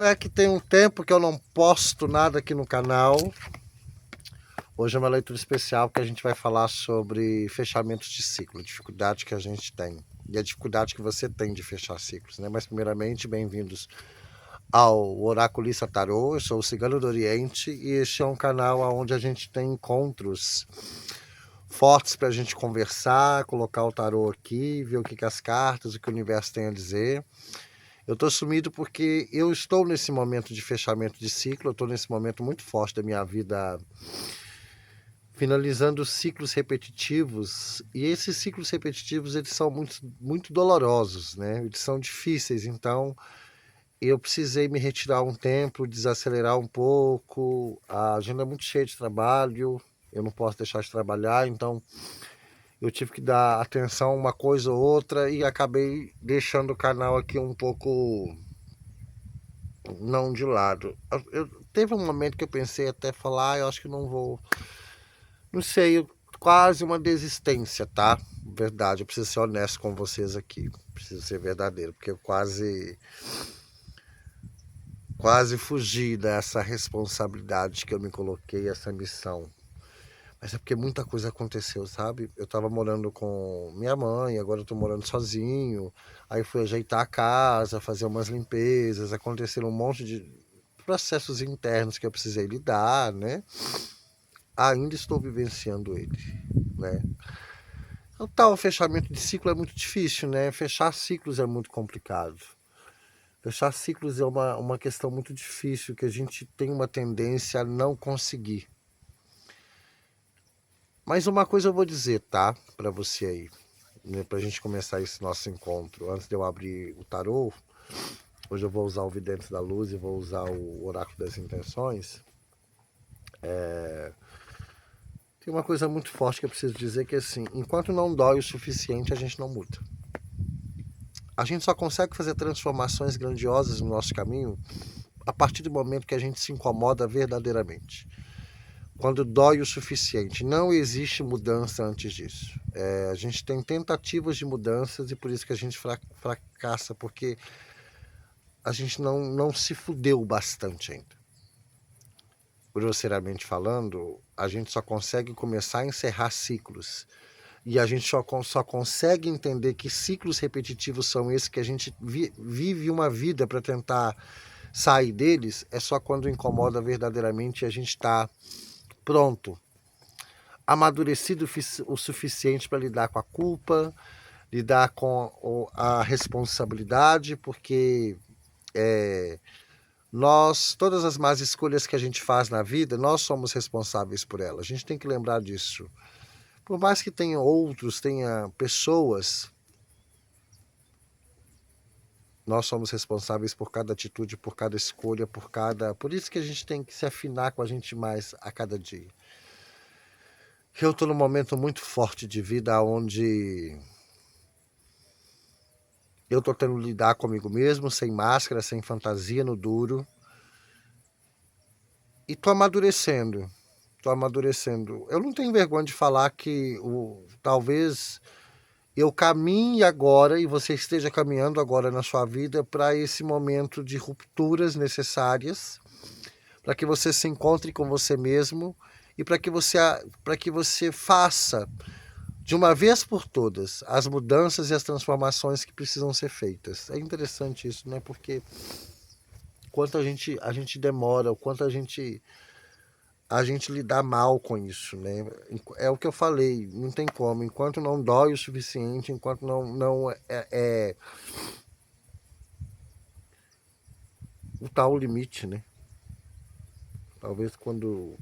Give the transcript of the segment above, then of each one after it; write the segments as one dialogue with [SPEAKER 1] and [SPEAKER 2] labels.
[SPEAKER 1] É que tem um tempo que eu não posto nada aqui no canal. Hoje é uma leitura especial que a gente vai falar sobre fechamentos de ciclo, a dificuldade que a gente tem e a dificuldade que você tem de fechar ciclos, né? Mas primeiramente, bem-vindos ao Oraculista Tarô. Eu sou o Cigano do Oriente e este é um canal onde a gente tem encontros fortes para a gente conversar, colocar o tarô aqui, ver o que as cartas, o que o universo tem a dizer. Eu estou sumido porque eu estou nesse momento de fechamento de ciclo, eu estou nesse momento muito forte da minha vida, finalizando ciclos repetitivos, e esses ciclos repetitivos eles são muito dolorosos, né? Eles são difíceis, então eu precisei me retirar um tempo, desacelerar um pouco, a agenda é muito cheia de trabalho, eu não posso deixar de trabalhar, então eu tive que dar atenção a uma coisa ou outra e acabei deixando o canal aqui um pouco não de lado. Teve um momento que eu pensei até falar, eu acho que não vou. Não sei, quase uma desistência, tá? Verdade, eu preciso ser honesto com vocês aqui. Preciso ser verdadeiro, porque eu quase fugi dessa responsabilidade que eu me coloquei, essa missão. Mas é porque muita coisa aconteceu, sabe? Eu tava morando com minha mãe, agora eu tô morando sozinho. Aí fui ajeitar a casa, fazer umas limpezas, aconteceram um monte de processos internos que eu precisei lidar, né? Ainda estou vivenciando ele, né? O tal fechamento de ciclo é muito difícil, né? Fechar ciclos é muito complicado. Fechar ciclos é uma questão muito difícil que a gente tem uma tendência a não conseguir. Mas uma coisa eu vou dizer, tá? Pra você aí, né? Pra gente começar esse nosso encontro. Antes de eu abrir o tarô, hoje eu vou usar o Vidente da Luz e vou usar o Oráculo das Intenções. Tem uma coisa muito forte que eu preciso dizer que é assim, enquanto não dói o suficiente, a gente não muda. A gente só consegue fazer transformações grandiosas no nosso caminho a partir do momento que a gente se incomoda verdadeiramente. Quando dói o suficiente. Não existe mudança antes disso. A gente tem tentativas de mudanças e por isso que a gente fracassa, porque a gente não se fudeu bastante ainda. Grosseiramente falando, a gente só consegue começar a encerrar ciclos. E a gente só consegue entender que ciclos repetitivos são esses, que a gente vive uma vida para tentar sair deles, é só quando incomoda verdadeiramente e a gente está pronto, amadurecido o suficiente para lidar com a culpa, lidar com a responsabilidade, porque todas as más escolhas que a gente faz na vida, nós somos responsáveis por elas. A gente tem que lembrar disso. Por mais que tenha outros, tenha pessoas, nós somos responsáveis por cada atitude, por cada escolha, Por isso que a gente tem que se afinar com a gente mais a cada dia. Eu estou num momento muito forte de vida onde eu estou tendo que lidar comigo mesmo, sem máscara, sem fantasia, no duro. E estou amadurecendo. Estou amadurecendo. Eu não tenho vergonha de falar que talvez eu caminhe agora e você esteja caminhando agora na sua vida para esse momento de rupturas necessárias, para que você se encontre com você mesmo e para que você faça de uma vez por todas as mudanças e as transformações que precisam ser feitas. É interessante isso, né? Porque quanto a gente demora, o quanto a gente lidar mal com isso, né? É o que eu falei, não tem como. Enquanto não dói o suficiente, enquanto não o tal limite, né? Talvez quando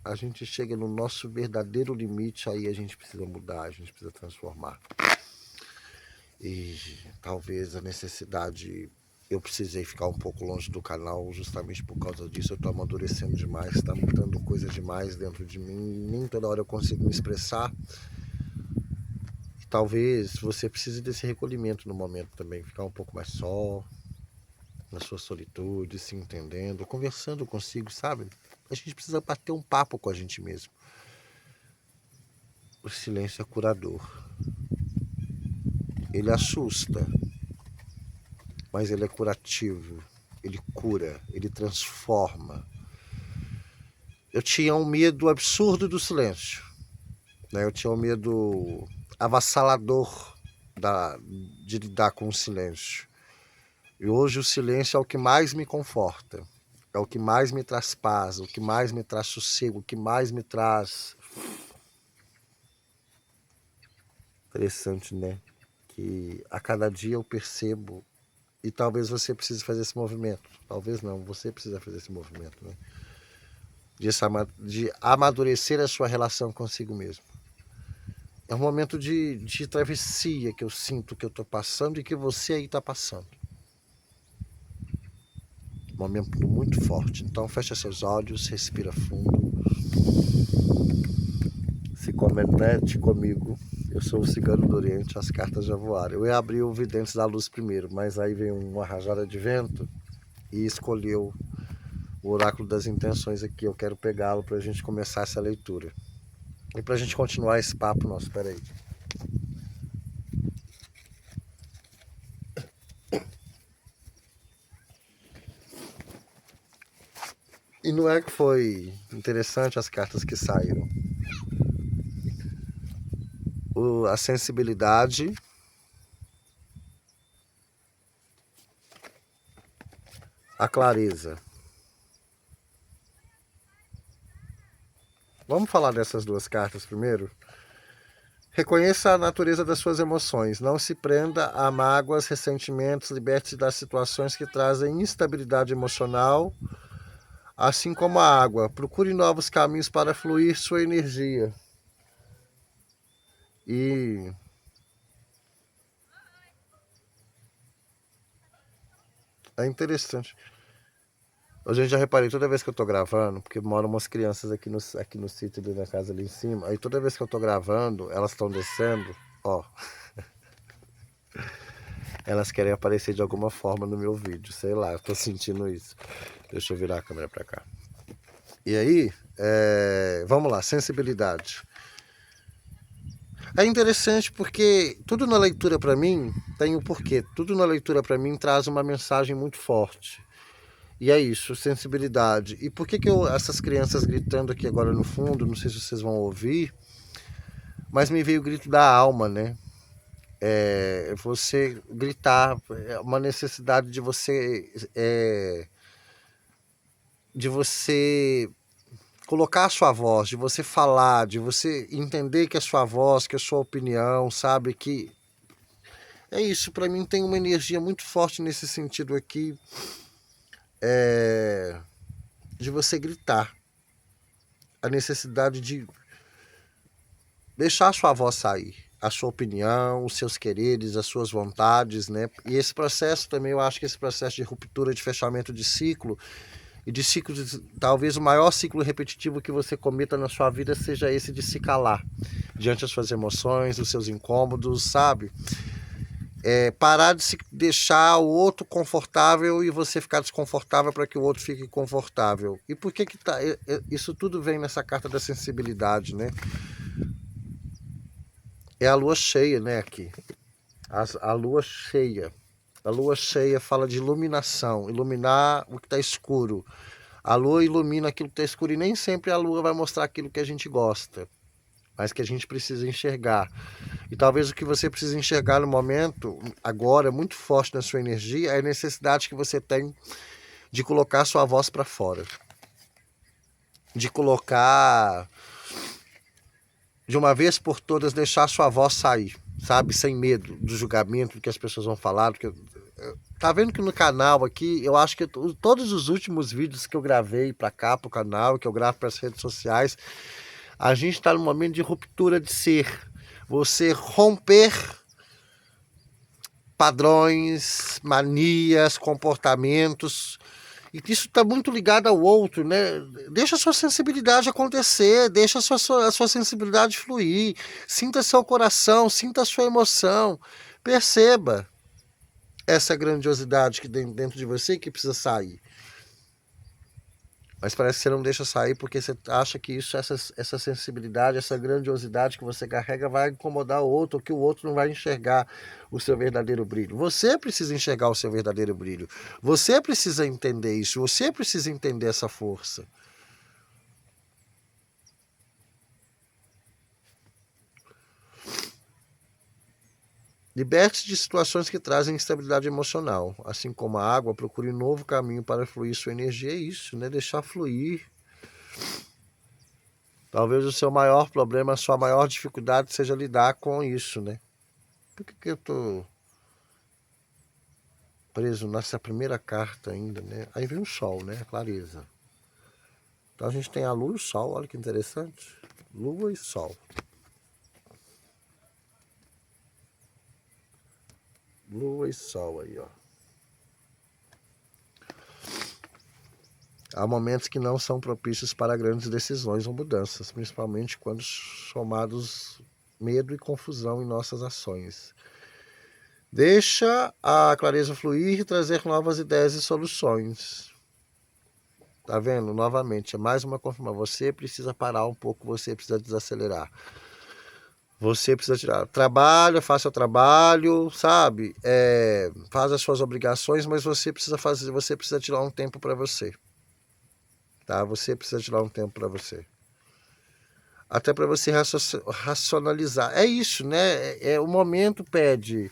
[SPEAKER 1] a gente chega no nosso verdadeiro limite, aí a gente precisa mudar, a gente precisa transformar. E talvez a necessidade, eu precisei ficar um pouco longe do canal justamente por causa disso. Eu estou amadurecendo demais, está mudando coisas demais dentro de mim, nem toda hora eu consigo me expressar. E talvez você precise desse recolhimento no momento também, ficar um pouco mais só, na sua solitude, se entendendo, conversando consigo, sabe? A gente precisa bater um papo com a gente mesmo. O silêncio é curador. Ele assusta, mas ele é curativo. ele cura, ele transforma. Eu tinha um medo absurdo do silêncio, né? Eu tinha um medo avassalador de lidar com o silêncio. E hoje o silêncio é o que mais me conforta, é o que mais me traz paz, o que mais me traz sossego, o que mais me traz... Interessante, né? Que a cada dia eu percebo, e talvez você precise fazer esse movimento, talvez não, você precisa fazer esse movimento, né? De amadurecer a sua relação consigo mesmo. É um momento de travessia que eu sinto que eu estou passando e que você aí está passando. Um momento muito forte. Então fecha seus olhos, respira fundo. Se comete comigo. Eu sou o Cigano do Oriente, as cartas já voaram. Eu ia abrir o Videntes da Luz primeiro, mas aí veio uma rajada de vento e escolheu o Oráculo das Intenções aqui. Eu quero pegá-lo para a gente começar essa leitura. E para a gente continuar esse papo nosso, peraí. E não é que foi interessante as cartas que saíram. A sensibilidade, a clareza. Vamos falar dessas duas cartas primeiro? Reconheça a natureza das suas emoções. Não se prenda a mágoas, ressentimentos. Liberte-se das situações que trazem instabilidade emocional, assim como a água. Procure novos caminhos para fluir sua energia. E é interessante. Hoje eu já reparei, toda vez que eu tô gravando, porque moram umas crianças aqui no sítio da casa ali em cima, aí toda vez que eu tô gravando, elas estão descendo, ó. Elas querem aparecer de alguma forma no meu vídeo, sei lá, eu tô sentindo isso. Deixa eu virar a câmera pra cá. E aí, vamos lá, sensibilidade. É interessante porque tudo na leitura pra mim tem um porquê. Tudo na leitura pra mim traz uma mensagem muito forte. E é isso, sensibilidade. E por que essas crianças gritando aqui agora no fundo, não sei se vocês vão ouvir, mas me veio o grito da alma, né? Você gritar, é uma necessidade de você colocar a sua voz, de você falar, de você entender que é a sua voz, que é a sua opinião, sabe? Que é isso, para mim tem uma energia muito forte nesse sentido aqui, de você gritar. A necessidade de deixar a sua voz sair, a sua opinião, os seus quereres, as suas vontades, né? E esse processo também, eu acho que esse processo de ruptura, de fechamento de ciclo, e de ciclo, talvez o maior ciclo repetitivo que você cometa na sua vida seja esse de se calar diante das suas emoções, dos seus incômodos, sabe? Parar de se deixar o outro confortável e você ficar desconfortável para que o outro fique confortável. E por que tá? Isso tudo vem nessa carta da sensibilidade, né? É a lua cheia, né, aqui. A lua cheia. A lua cheia fala de iluminação, iluminar o que está escuro. A lua ilumina aquilo que está escuro e nem sempre a lua vai mostrar aquilo que a gente gosta, mas que a gente precisa enxergar. E talvez o que você precisa enxergar no momento, agora, muito forte na sua energia, é a necessidade que você tem de colocar a sua voz para fora. De colocar, de uma vez por todas, deixar a sua voz sair, sabe? Sem medo do julgamento, do que as pessoas vão falar. Tá vendo que no canal aqui, eu acho que todos os últimos vídeos que eu gravei para cá, pro canal, que eu gravo para as redes sociais, a gente está num momento de ruptura de ser. Você romper padrões, manias, comportamentos. E isso está muito ligado ao outro, né? Deixa a sua sensibilidade acontecer, deixa a sua sensibilidade fluir. Sinta seu coração, sinta a sua emoção. Perceba essa grandiosidade que tem dentro de você que precisa sair. Mas parece que você não deixa sair porque você acha que isso, essa sensibilidade, essa grandiosidade que você carrega vai incomodar o outro, ou que o outro não vai enxergar o seu verdadeiro brilho. Você precisa enxergar o seu verdadeiro brilho. Você precisa entender isso. Você precisa entender essa força. Liberte-se de situações que trazem instabilidade emocional. Assim como a água, procure um novo caminho para fluir sua energia. É isso, né? Deixar fluir. Talvez o seu maior problema, a sua maior dificuldade seja lidar com isso, né? Por que eu tô preso nessa primeira carta ainda, né? Aí vem o sol, né? A clareza. Então a gente tem a lua e o sol, olha que interessante. Lua e sol. Lua e sol aí, ó. Há momentos que não são propícios para grandes decisões ou mudanças, principalmente quando somados medo e confusão em nossas ações. Deixa a clareza fluir e trazer novas ideias e soluções. Tá vendo? Novamente, é mais uma confirmação. Você precisa parar um pouco, você precisa desacelerar. Você precisa tirar. Trabalha, faça o trabalho, sabe? Faz as suas obrigações, mas você precisa tirar um tempo para você. Tá? Você precisa tirar um tempo para você. Até para você racionalizar. É isso, né? O momento pede.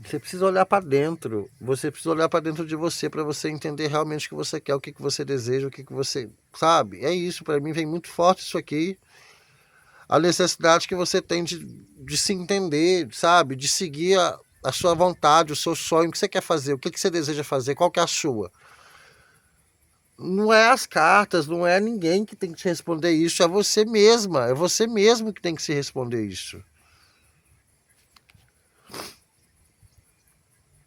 [SPEAKER 1] Você precisa olhar para dentro. Você precisa olhar para dentro de você para você entender realmente o que você quer, o que você deseja, o que você. Sabe? É isso. Para mim vem muito forte isso aqui. A necessidade que você tem de se entender, sabe? De seguir a sua vontade, o seu sonho, o que você quer fazer, o que você deseja fazer, qual que é a sua. Não é as cartas, não é ninguém que tem que te responder isso, é você mesma, é você mesmo que tem que se responder isso.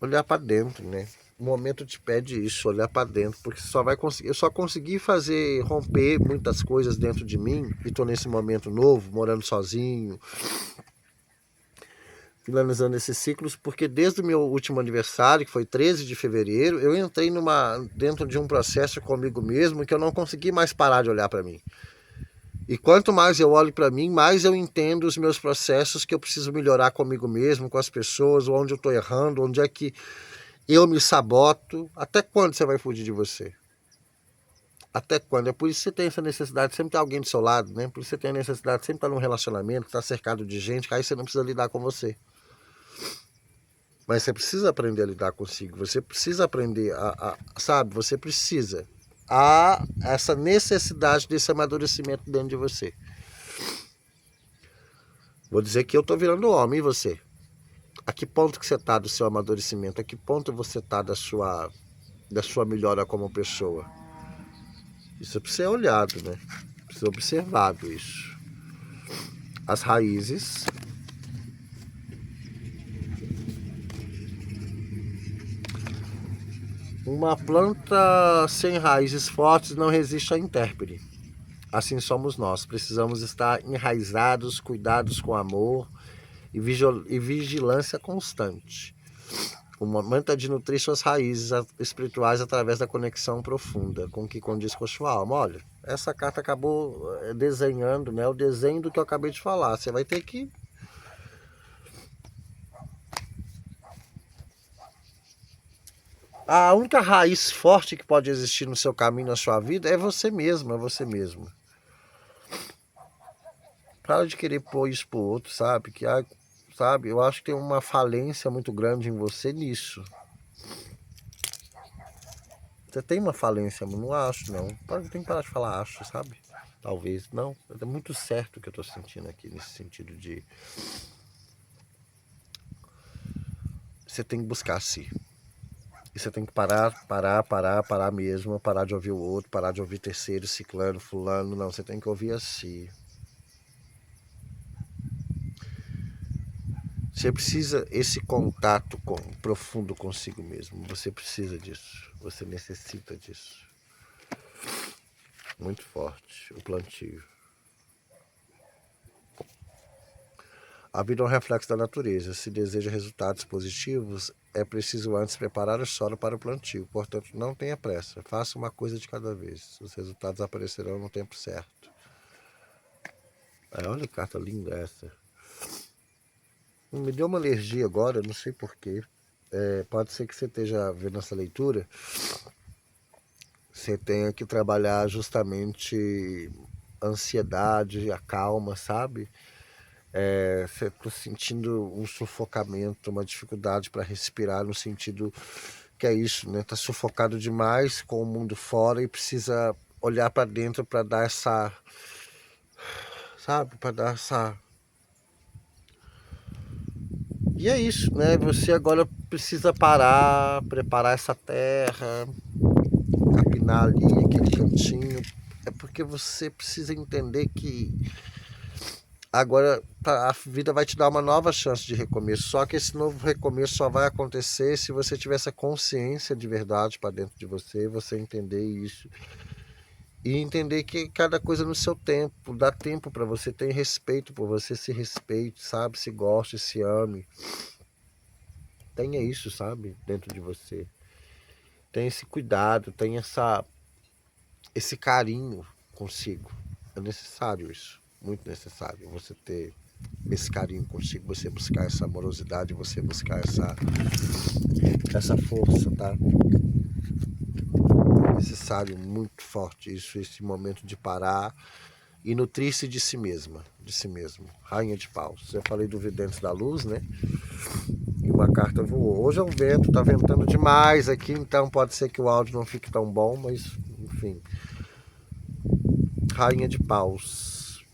[SPEAKER 1] Olhar para dentro, né? O momento te pede isso, olhar para dentro, porque só vai conseguir, eu só consegui romper muitas coisas dentro de mim, e tô nesse momento novo, morando sozinho, finalizando esses ciclos, porque desde o meu último aniversário, que foi 13 de fevereiro, eu entrei dentro de um processo comigo mesmo que eu não consegui mais parar de olhar para mim. E quanto mais eu olho para mim, mais eu entendo os meus processos que eu preciso melhorar comigo mesmo, com as pessoas, onde eu estou errando, onde é que eu me saboto. Até quando você vai fugir de você? Até quando? É por isso que você tem essa necessidade de sempre ter alguém do seu lado, né? Por isso que você tem a necessidade de sempre estar num relacionamento, estar cercado de gente, que aí você não precisa lidar com você. Mas você precisa aprender a lidar consigo. Você precisa aprender sabe? Você precisa. Há essa necessidade desse amadurecimento dentro de você. Vou dizer que eu tô virando homem, e você? A que ponto que você tá do seu amadurecimento? A que ponto você tá da sua melhora como pessoa? Isso precisa ser olhado, né? Precisa ser observado isso. As raízes. Uma planta sem raízes fortes não resiste à intempérie. Assim somos nós. Precisamos estar enraizados, cuidados com amor e vigilância constante. O momento é de nutrir suas raízes espirituais através da conexão profunda com o que condiz com a sua alma. Olha, essa carta acabou desenhando, né, o desenho do que eu acabei de falar. Você vai ter que... A única raiz forte que pode existir no seu caminho, na sua vida, é você mesmo, é você mesmo. Para de querer pôr isso pro outro, sabe? Sabe, eu acho que tem uma falência muito grande em você nisso. Você tem uma falência, mas não acho, não. Tem que parar de falar acho, sabe? Talvez, não. É muito certo o que eu tô sentindo aqui, nesse sentido de... Você tem que buscar si. E você tem que parar mesmo. Parar de ouvir o outro, parar de ouvir terceiro, ciclano, fulano. Não, você tem que ouvir a si. Você precisa esse contato profundo consigo mesmo. Você precisa disso. Você necessita disso. Muito forte o plantio. A vida é um reflexo da natureza. Se deseja resultados positivos, é preciso antes preparar o solo para o plantio. Portanto, não tenha pressa. Faça uma coisa de cada vez. Os resultados aparecerão no tempo certo. Olha que carta linda essa. Me deu uma alergia agora, não sei porquê. Pode ser que você esteja vendo essa leitura. Você tenha que trabalhar justamente a ansiedade, a calma, sabe? Você está sentindo um sufocamento, uma dificuldade para respirar, no sentido que é isso, né? Tá sufocado demais com o mundo fora e precisa olhar para dentro para dar essa, sabe? Para dar essa. E é isso, né? Você agora precisa parar, preparar essa terra, capinar ali aquele cantinho. É porque você precisa entender que agora a vida vai te dar uma nova chance de recomeço. Só que esse novo recomeço só vai acontecer se você tiver essa consciência de verdade para dentro de você, você entender isso. E entender que cada coisa no seu tempo, dá tempo para você ter respeito por você, se respeite, sabe? Se goste, se ame. Tenha isso, sabe? Dentro de você. Tenha esse cuidado, tenha esse carinho consigo. É necessário isso. Muito necessário você ter esse carinho consigo, você buscar essa amorosidade, você buscar essa força, tá? É necessário, muito forte isso, esse momento de parar e nutrir-se de si mesma, de si mesmo. Rainha de Paus. Eu falei do Vidente da Luz, né? E uma carta voou. Hoje é um vento, tá ventando demais aqui, então pode ser que o áudio não fique tão bom, mas enfim. Rainha de Paus.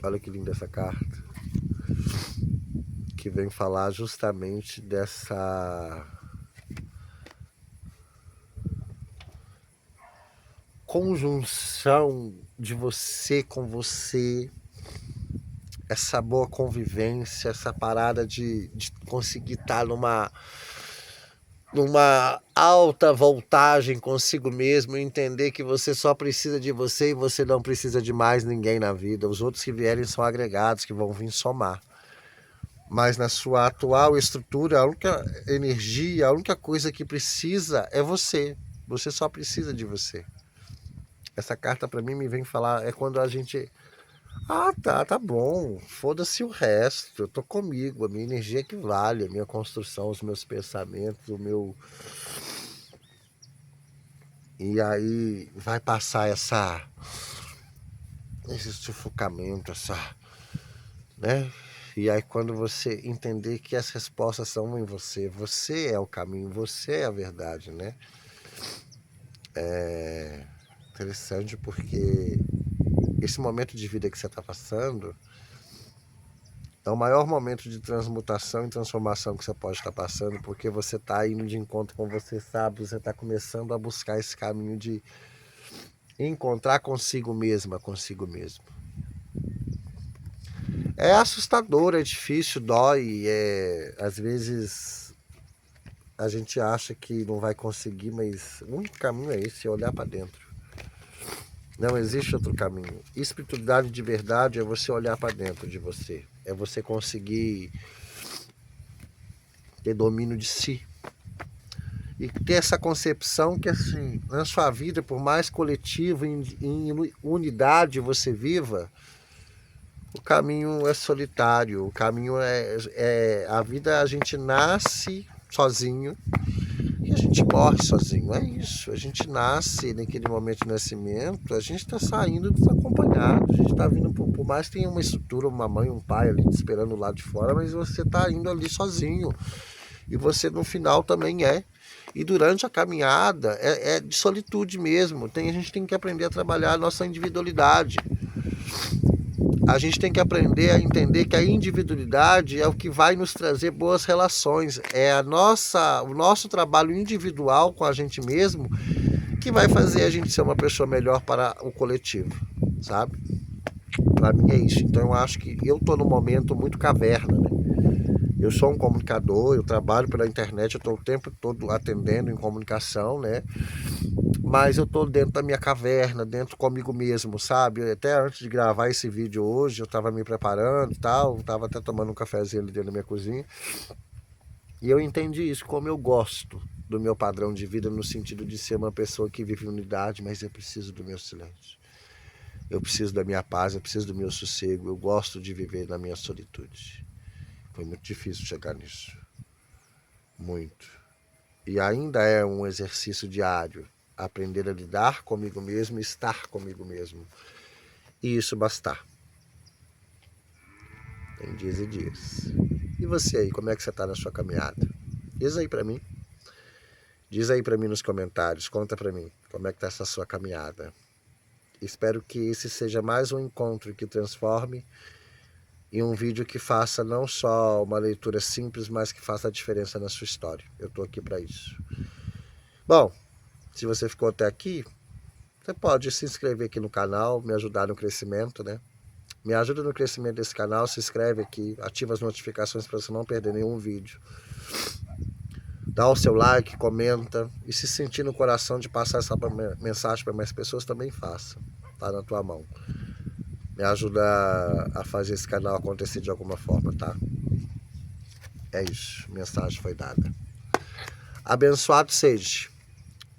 [SPEAKER 1] Olha que linda essa carta. Que vem falar justamente dessa conjunção de você com você, essa boa convivência, essa parada de conseguir estar numa alta voltagem consigo mesmo, entender que você só precisa de você e você não precisa de mais ninguém na vida. Os outros que vierem são agregados, que vão vir somar. Mas na sua atual estrutura, a única energia, a única coisa que precisa é você. Você só precisa de você. Essa carta para mim me vem falar, é quando a gente... tá bom, foda-se o resto, eu tô comigo, a minha energia que vale, a minha construção, os meus pensamentos, o meu... E aí vai passar esse sufocamento, né? E aí quando você entender que as respostas são em você, você é o caminho, você é a verdade, né? É interessante porque esse momento de vida que você está passando é o maior momento de transmutação e transformação que você pode estar passando, porque você está indo de encontro com você, sabe? Você está começando a buscar esse caminho de encontrar consigo mesma, consigo mesmo. É assustador, é difícil, dói, às vezes a gente acha que não vai conseguir, mas o único caminho é esse, é olhar para dentro. Não existe outro caminho. Espiritualidade de verdade é você olhar para dentro de você. É você conseguir ter domínio de si. E ter essa concepção que, assim, na sua vida, por mais coletivo, em unidade você viva, o caminho é solitário. O caminho a vida, a gente nasce sozinho e a gente morre sozinho, é isso. A gente nasce naquele momento de nascimento, a gente está saindo desacompanhado, a gente está vindo, por mais que tenha uma estrutura, uma mãe, um pai ali te esperando lá de fora, mas você está indo ali sozinho. E você no final também é. E durante a caminhada é de solitude mesmo. A gente tem que aprender a trabalhar a nossa individualidade. A gente tem que aprender a entender que a individualidade é o que vai nos trazer boas relações. É o nosso trabalho individual com a gente mesmo que vai fazer a gente ser uma pessoa melhor para o coletivo, sabe? Para mim é isso. Então eu acho que eu estou num momento muito caverna, né? Eu sou um comunicador, eu trabalho pela internet, eu estou o tempo todo atendendo em comunicação, né? Mas eu estou dentro da minha caverna, dentro comigo mesmo, sabe? Até antes de gravar esse vídeo hoje, eu estava me preparando e tal, estava até tomando um cafezinho ali dentro da minha cozinha. E eu entendi isso, como eu gosto do meu padrão de vida, no sentido de ser uma pessoa que vive em unidade, mas eu preciso do meu silêncio. Eu preciso da minha paz, eu preciso do meu sossego, eu gosto de viver na minha solitude. Foi muito difícil chegar nisso. Muito. E ainda é um exercício diário. Aprender a lidar comigo mesmo e estar comigo mesmo. E isso bastar. Tem dias e dias. E você aí, como é que você está na sua caminhada? Diz aí pra mim. Diz aí pra mim nos comentários, conta pra mim como é que tá essa sua caminhada. Espero que esse seja mais um encontro que transforme em um vídeo que faça não só uma leitura simples, mas que faça a diferença na sua história. Eu tô aqui pra isso. Bom, se você ficou até aqui, você pode se inscrever aqui no canal, me ajudar no crescimento, né? Me ajuda no crescimento desse canal, se inscreve aqui, ativa as notificações para você não perder nenhum vídeo. Dá o seu like, comenta e se sentir no coração de passar essa mensagem para mais pessoas, também faça. Tá na tua mão. Me ajuda a fazer esse canal acontecer de alguma forma, tá? É isso, a mensagem foi dada. Abençoado seja.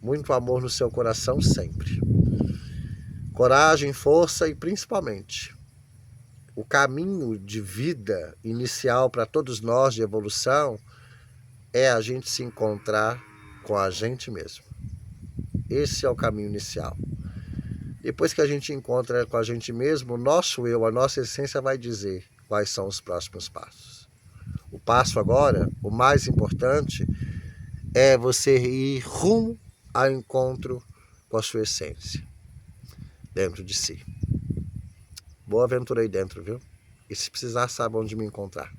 [SPEAKER 1] Muito amor no seu coração sempre. Coragem, força e principalmente o caminho de vida inicial para todos nós de evolução é a gente se encontrar com a gente mesmo. Esse é o caminho inicial. Depois que a gente encontra com a gente mesmo, o nosso eu, a nossa essência vai dizer quais são os próximos passos. O passo agora, o mais importante, é você ir rumo ao encontro com a sua essência, dentro de si. Boa aventura aí dentro, viu? E se precisar, sabe onde me encontrar.